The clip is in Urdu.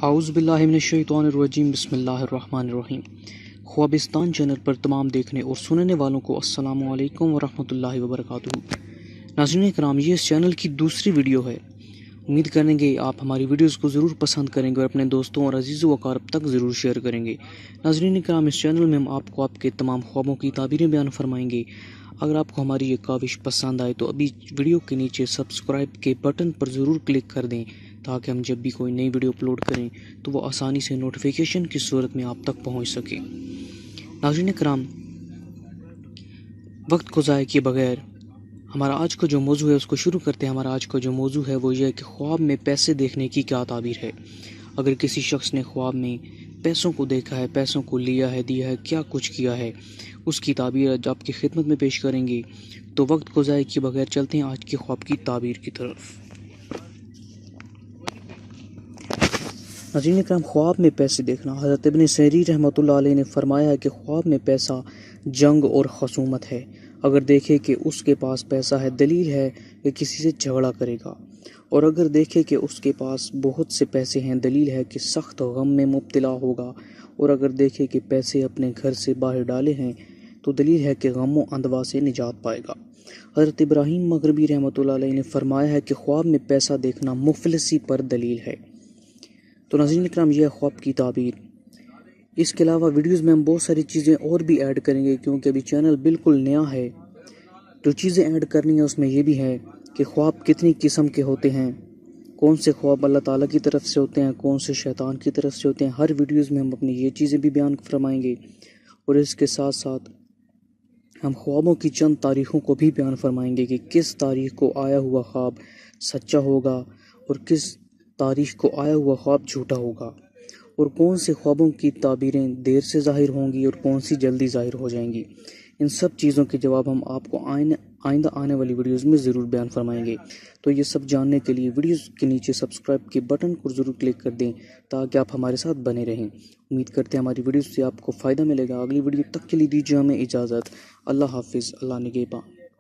اعوذ باللہ من الشیطان الرجیم بسم اللہ الرحمن الرحیم۔ خوابستان چینل پر تمام دیکھنے اور سننے والوں کو السلام علیکم ورحمۃ اللہ وبرکاتہ۔ ناظرین کرام، یہ اس چینل کی دوسری ویڈیو ہے۔ امید کریں گے آپ ہماری ویڈیوز کو ضرور پسند کریں گے اور اپنے دوستوں اور عزیز و اقارب تک ضرور شیئر کریں گے۔ ناظرین کرام، اس چینل میں ہم آپ کو آپ کے تمام خوابوں کی تعبیریں بیان فرمائیں گے۔ اگر آپ کو ہماری یہ کاوش پسند آئے تو ابھی ویڈیو کے نیچے سبسکرائب کے بٹن پر ضرور کلک کر دیں تاکہ ہم جب بھی کوئی نئی ویڈیو اپلوڈ کریں تو وہ آسانی سے نوٹیفیکیشن کی صورت میں آپ تک پہنچ سکے۔ ناظرین کرام، وقت کو ضائع کیے بغیر ہمارا آج کا جو موضوع ہے اس کو شروع کرتے ہیں۔ ہمارا آج کا جو موضوع ہے وہ یہ ہے کہ خواب میں پیسے دیکھنے کی کیا تعبیر ہے۔ اگر کسی شخص نے خواب میں پیسوں کو دیکھا ہے، پیسوں کو لیا ہے، دیا ہے، کیا کچھ کیا ہے، اس کی تعبیر آج آپ کی خدمت میں پیش کریں گے۔ تو وقت کو ضائع کیے بغیر چلتے ہیں آج کے خواب کی تعبیر کی طرف۔ ناظرین کرام، خواب میں پیسے دیکھنا، حضرت ابن سیرین رحمۃ اللہ علیہ نے فرمایا ہے کہ خواب میں پیسہ جنگ اور خصومت ہے۔ اگر دیکھے کہ اس کے پاس پیسہ ہے، دلیل ہے کہ کسی سے جھگڑا کرے گا، اور اگر دیکھے کہ اس کے پاس بہت سے پیسے ہیں، دلیل ہے کہ سخت غم میں مبتلا ہوگا، اور اگر دیکھے کہ پیسے اپنے گھر سے باہر ڈالے ہیں تو دلیل ہے کہ غم و اندوا سے نجات پائے گا۔ حضرت ابراہیم مغربی رحمۃ اللہ علیہ نے فرمایا ہے کہ خواب میں پیسہ دیکھنا مفلسی پر دلیل ہے۔ تو ناظرین کرام، یہ خواب کی تعبیر۔ اس کے علاوہ ویڈیوز میں ہم بہت ساری چیزیں اور بھی ایڈ کریں گے کیونکہ ابھی چینل بالکل نیا ہے۔ جو چیزیں ایڈ کرنی ہیں اس میں یہ بھی ہے کہ خواب کتنی قسم کے ہوتے ہیں، کون سے خواب اللہ تعالیٰ کی طرف سے ہوتے ہیں، کون سے شیطان کی طرف سے ہوتے ہیں۔ ہر ویڈیوز میں ہم اپنی یہ چیزیں بھی بیان فرمائیں گے، اور اس کے ساتھ ساتھ ہم خوابوں کی چند تاریخوں کو بھی بیان فرمائیں گے کہ کس تاریخ کو آیا ہوا خواب سچا ہوگا اور کس تاریخ کو آیا ہوا خواب جھوٹا ہوگا، اور کون سے خوابوں کی تعبیریں دیر سے ظاہر ہوں گی اور کون سی جلدی ظاہر ہو جائیں گی۔ ان سب چیزوں کے جواب ہم آپ کو آئندہ آنے والی ویڈیوز میں ضرور بیان فرمائیں گے۔ تو یہ سب جاننے کے لیے ویڈیوز کے نیچے سبسکرائب کے بٹن کو ضرور کلک کر دیں تاکہ آپ ہمارے ساتھ بنے رہیں۔ امید کرتے ہیں ہماری ویڈیوز سے آپ کو فائدہ ملے گا۔ اگلی ویڈیو تک کے لیے دیجیے ہمیں اجازت۔ اللہ حافظ، اللہ نگہباں۔